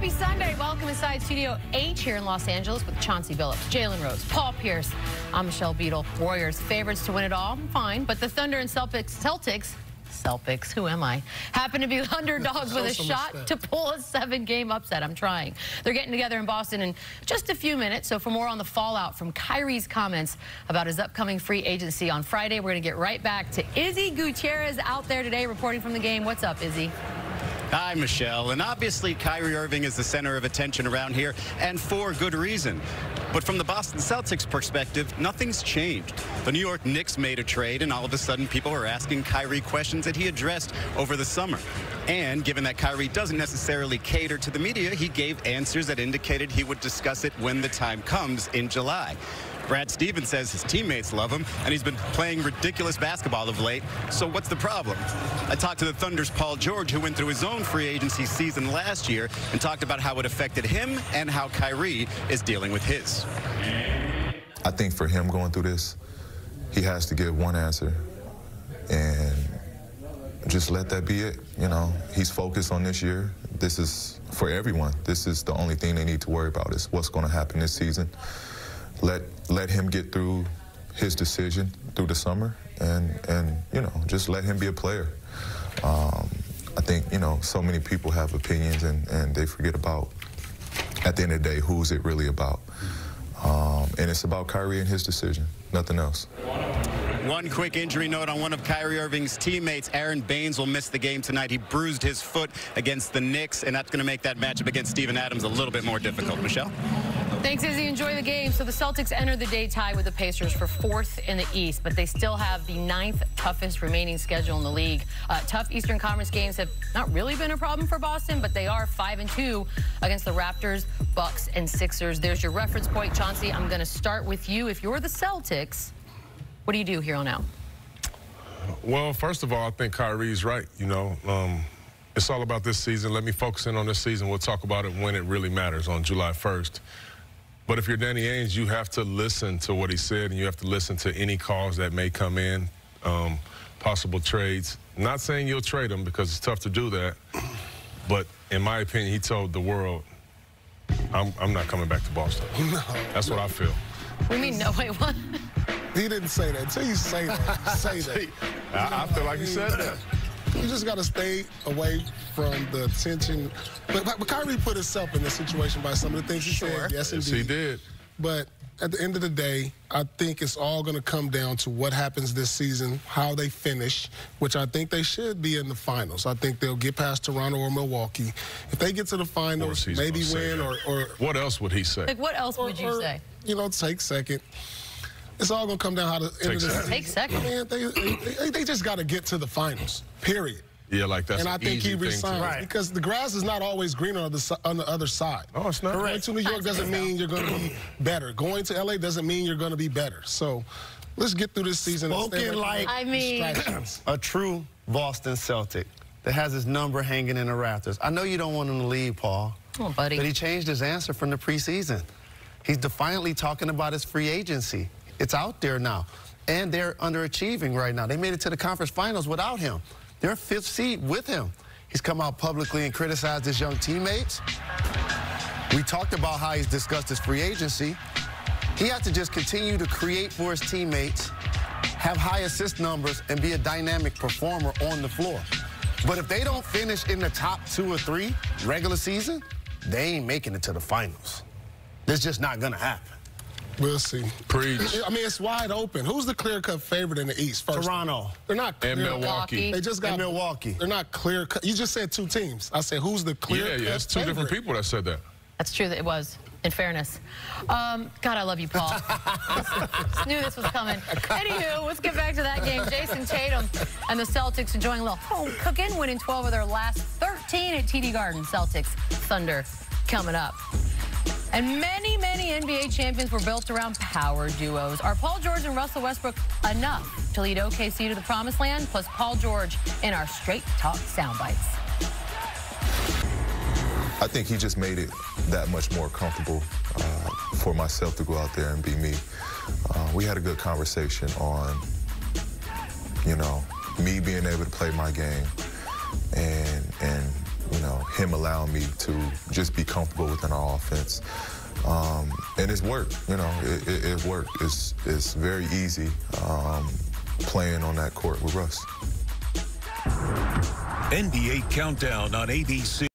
Happy Sunday. Welcome inside Studio H here in Los Angeles with Chauncey, Jalen Rose, Paul Pierce. I'm Michelle Beadle. Warriors favorites to win it all. Fine. But the Thunder and Celtics, who am I? Happen to be underdogs with a shot to pull a 7-game upset. I'm trying. They're getting together in Boston in just a few minutes. So for more on the fallout from Kyrie's comments about his upcoming free agency on Friday, we're going to get right back to Izzy Gutierrez out there today reporting from the game. What's up, Izzy? Hi, Michelle. And obviously, Kyrie Irving is the center of attention around here, and for good reason. But from the Boston Celtics perspective, nothing's changed. The New York Knicks made a trade, and all of a sudden, people are asking Kyrie questions that he addressed over the summer. And given that Kyrie doesn't necessarily cater to the media, he gave answers that indicated he would discuss it when the time comes in July. Brad Stevens says his teammates love him, and he's been playing ridiculous basketball of late. So what's the problem? I talked to the Thunder's Paul George, who went through his own free agency season last year, and talked about how it affected him and how Kyrie is dealing with his. I think for him going through this, he has to give one answer, and just let that be it. You know, he's focused on this year. This is for everyone. This is the only thing they need to worry about is what's going to happen this season. Let him get through his decision through the summer, and you know, just let him be a player. I think, you know, so many people have opinions, and they forget about, at the end of the day, who's it really about. And it's about Kyrie and his decision, nothing else. One quick injury note on one of Kyrie Irving's teammates. Aaron Baines will miss the game tonight. He bruised his foot against the Knicks, and that's going to make that matchup against Steven Adams a little bit more difficult. Michelle? Thanks, Izzy. Enjoy the game. So the Celtics enter the day tie with the Pacers for 4th in the East, but they still have the 9th toughest remaining schedule in the league. Tough Eastern Conference games have not really been a problem for Boston, but they are 5-2 against the Raptors, Bucks, and Sixers. There's your reference point, Chauncey. I'm going to start with you. If you're the Celtics, what do you do here on out? Well, first of all, I think Kyrie's right. You know, it's all about this season. Let me focus in on this season. We'll talk about it when it really matters on July 1st. But if you're Danny Ainge, you have to listen to what he said, and you have to listen to any calls that may come in, possible trades. Not saying you'll trade him because it's tough to do that, but in my opinion, he told the world, I'm not coming back to Boston. No. That's what I feel. We mean no, wait, what? He didn't say that. Until you say that, say that. I feel like he said that. You just got to stay away from the attention. But Kyrie put himself in this situation by some of the things he said. Yes, indeed. Yes, he did. But at the end of the day, I think it's all going to come down to what happens this season, how they finish, which I think they should be in the finals. I think they'll get past Toronto or Milwaukee. If they get to the finals, maybe win or... What else would he say? Like, what else would you say? You know, take second. It's all going to come down how the end of the season. Take second. Man, they just got to get to the finals, period. Yeah, like that's and I think he resigns because the grass is not always greener on the other side. Oh, it's not. Going to New York doesn't mean you're going to be better. Going to LA doesn't mean you're going to be better. So let's get through this season. Spoken like a true Boston Celtic that has his number hanging in the rafters. I know you don't want him to leave, Paul. Oh, buddy. But he changed his answer from the preseason. He's defiantly talking about his free agency. It's out there now. And they're underachieving right now. They made it to the conference finals without him. They're 5th seed with him. He's come out publicly and criticized his young teammates. We talked about how he's discussed his free agency. He has to just continue to create for his teammates, have high assist numbers, and be a dynamic performer on the floor. But if they don't finish in the top 2 or 3 regular season, they ain't making it to the finals. It's just not going to happen. We'll see. Preach. I mean, it's wide open. Who's the clear-cut favorite in the East? First, Toronto. They're not clear. And Milwaukee. They just got and Milwaukee. They're not clear-cut. You just said 2 teams. I said, who's the clear-cut Yeah, it's 2 different people that said that. That's true that it was, in fairness. God, I love you, Paul. Just knew this was coming. Anywho, let's get back to that game. Jason Tatum and the Celtics enjoying a little home cooking, winning 12 of their last 13 at TD Garden. Celtics, Thunder coming up. And many, many NBA champions were built around power duos. Are Paul George and Russell Westbrook enough to lead OKC to the promised land? Plus Paul George in our Straight Talk soundbites. I think he just made it that much more comfortable for myself to go out there and be me. We had a good conversation on, you know, me being able to play my game and you know, him allowing me to just be comfortable within our offense. And it's worked, you know, it worked. It's very easy playing on that court with Russ. NBA Countdown on ABC.